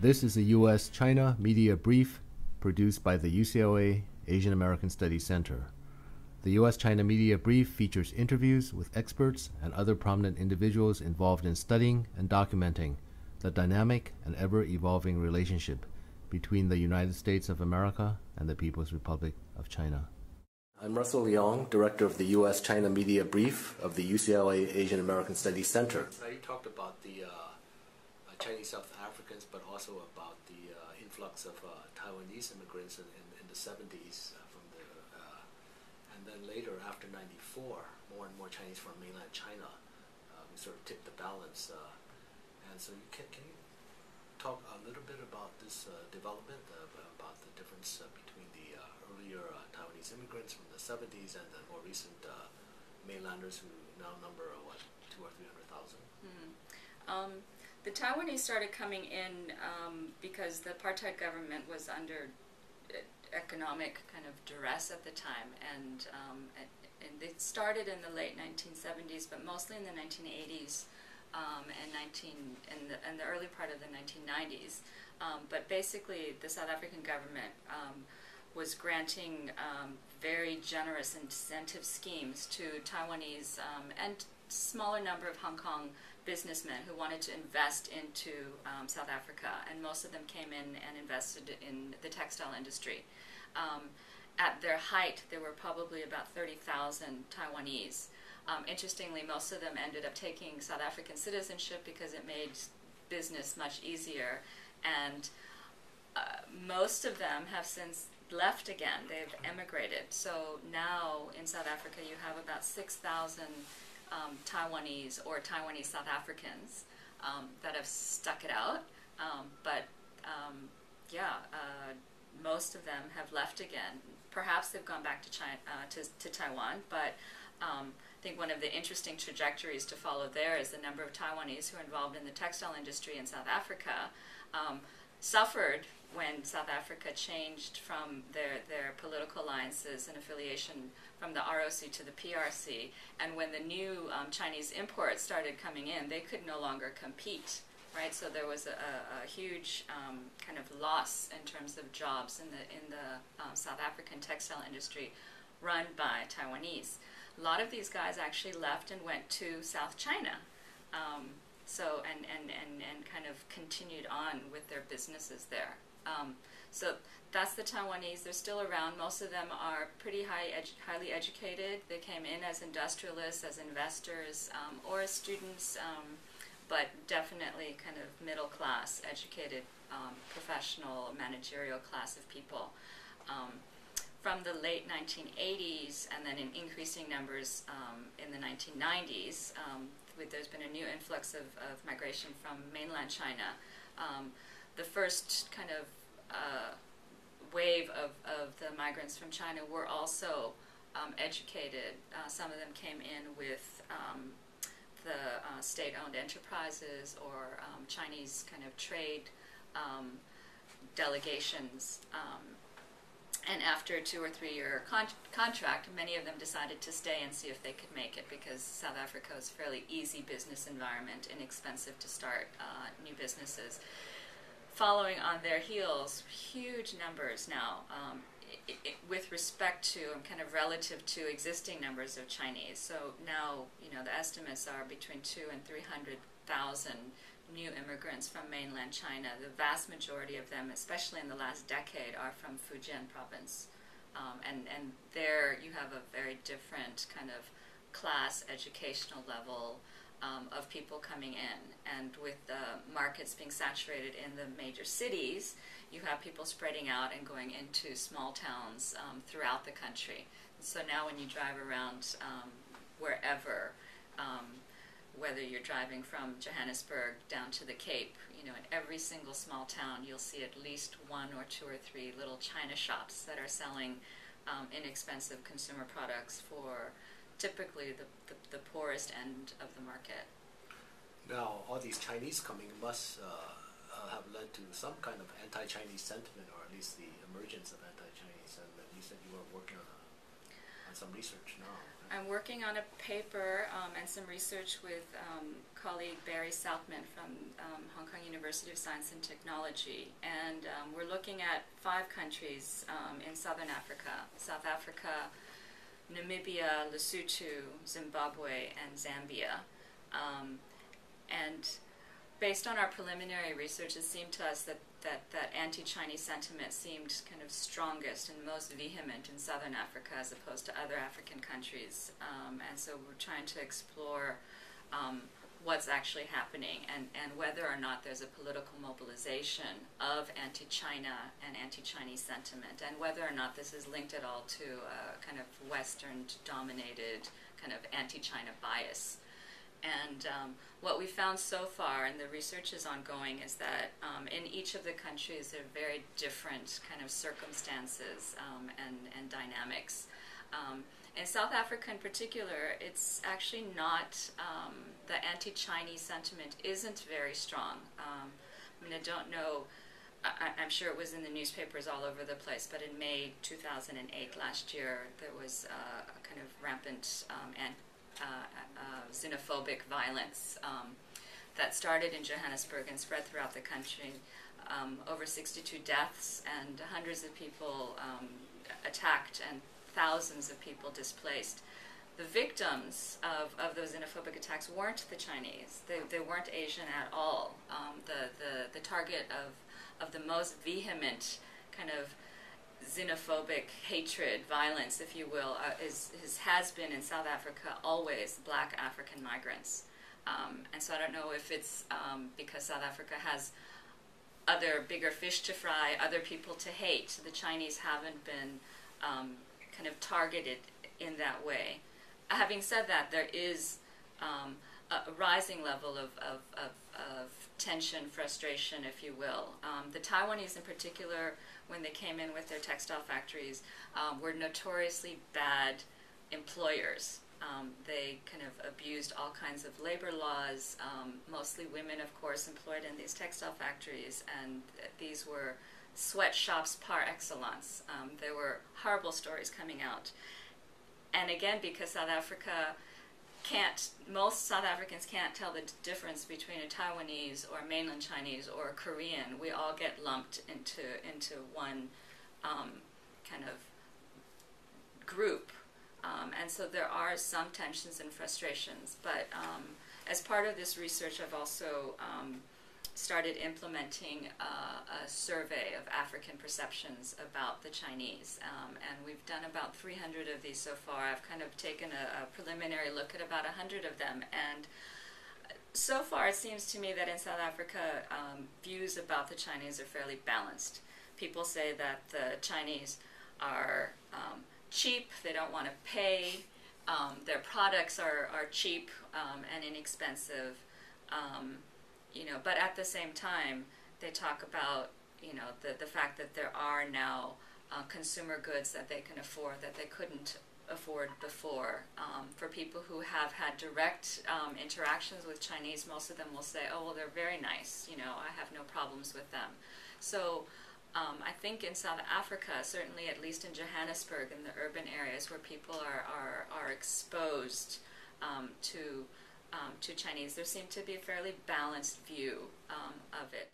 This is a U.S.-China media brief produced by the UCLA Asian American Studies Center. The U.S.-China media brief features interviews with experts and other prominent individuals involved in studying and documenting the dynamic and ever-evolving relationship between the United States of America and the People's Republic of China. I'm Russell Leong, Director of the U.S.-China Media Brief of the UCLA Asian American Studies Center. You talked about the Chinese South Africans, but also about the influx of Taiwanese immigrants in the 70s and then later, after 94, more and more Chinese from mainland China. We sort of tipped the balance. And so can you talk a little bit about this development, about the difference between the earlier Taiwanese immigrants from the 70s and the more recent mainlanders who now number, what, 200,000 or 300,000? The Taiwanese started coming in because the apartheid government was under economic kind of duress at the time, and they started in the late 1970s, but mostly in the 1980s and the early part of the 1990s. But basically, the South African government was granting very generous incentive schemes to Taiwanese and smaller number of Hong Kong businessmen who wanted to invest into South Africa, and most of them came in and invested in the textile industry. At their height, there were probably about 30,000 Taiwanese. Interestingly, most of them ended up taking South African citizenship because it made business much easier, and most of them have since left again. They've emigrated. So now in South Africa you have about 6,000 Taiwanese or Taiwanese South Africans that have stuck it out, most of them have left again. Perhaps they've gone back to China, to Taiwan, but I think one of the interesting trajectories to follow there is the number of Taiwanese who are involved in the textile industry in South Africa suffered when South Africa changed from their political alliances and affiliation from the ROC to the PRC, and when the new Chinese imports started coming in, they could no longer compete, right? So there was a huge kind of loss in terms of jobs in the South African textile industry run by Taiwanese. A lot of these guys actually left and went to South China. And kind of continued on with their businesses there. So that's the Taiwanese. They're still around. Most of them are pretty highly educated. They came in as industrialists, as investors, or as students, but definitely kind of middle class, educated, professional, managerial class of people. From the late 1980s and then in increasing numbers in the 1990s, there's been a new influx of migration from mainland China. The first kind of wave of the migrants from China were also educated. Some of them came in with the state-owned enterprises or Chinese kind of trade delegations. And after a 2 or 3 year contract, many of them decided to stay and see if they could make it, because South Africa is a fairly easy business environment, inexpensive to start new businesses. Following on their heels, huge numbers now, with respect to, kind of relative to existing numbers of Chinese. So now, the estimates are between 200,000 and 300,000 new immigrants from mainland China. The vast majority of them, especially in the last decade, are from Fujian province. And there you have a very different kind of class, educational level of people coming in. And with the markets being saturated in the major cities, you have people spreading out and going into small towns throughout the country. So now when you drive around wherever, whether you're driving from Johannesburg down to the Cape, in every single small town you'll see at least 1 or 2 or 3 little China shops that are selling inexpensive consumer products for typically the poorest end of the market. Now, all these Chinese coming must have led to some kind of anti-Chinese sentiment, or at least the emergence of anti-Chinese, and you said you were working on some research now. I'm working on a paper and some research with colleague Barry Southman from Hong Kong University of Science and Technology, and we're looking at 5 countries in southern Africa: South Africa, Namibia, Lesotho, Zimbabwe, and Zambia. And based on our preliminary research, it seemed to us that anti-Chinese sentiment seemed kind of strongest and most vehement in southern Africa as opposed to other African countries. And so we're trying to explore what's actually happening and whether or not there's a political mobilization of anti-China and anti-Chinese sentiment, and whether or not this is linked at all to a kind of Western-dominated kind of anti-China bias. And what we found so far, and the research is ongoing, is that in each of the countries there are very different kind of circumstances and dynamics. In South Africa in particular, it's actually not, the anti-Chinese sentiment isn't very strong. I mean, I don't know, I'm sure it was in the newspapers all over the place, but in May 2008, last year, there was a kind of rampant xenophobic violence that started in Johannesburg and spread throughout the country. Over 62 deaths and hundreds of people attacked and thousands of people displaced. The victims of those xenophobic attacks weren't the Chinese. They weren't Asian at all. The target of the most vehement kind of xenophobic hatred, violence, if you will, has been in South Africa always black African migrants. And so I don't know if it's because South Africa has other bigger fish to fry, other people to hate. The Chinese haven't been kind of targeted in that way. Having said that, there is a rising level of tension, frustration, if you will. The Taiwanese in particular, when they came in with their textile factories, were notoriously bad employers. They kind of abused all kinds of labor laws, mostly women, of course, employed in these textile factories, and these were sweatshops par excellence. There were horrible stories coming out. And again, because South Africa most South Africans can't tell the difference between a Taiwanese or mainland Chinese or a Korean. We all get lumped into one kind of group. And so there are some tensions and frustrations. But as part of this research, I've also started implementing a survey of African perceptions about the Chinese. And we've done about 300 of these so far. I've kind of taken a preliminary look at about 100 of them. And so far it seems to me that in South Africa, views about the Chinese are fairly balanced. People say that the Chinese are cheap, they don't want to pay, their products are cheap and inexpensive. But at the same time, they talk about, the fact that there are now consumer goods that they can afford that they couldn't afford before. For people who have had direct interactions with Chinese, most of them will say, oh, well, they're very nice, I have no problems with them. So I think in South Africa, certainly at least in Johannesburg, in the urban areas where people are exposed to Chinese, there seemed to be a fairly balanced view of it.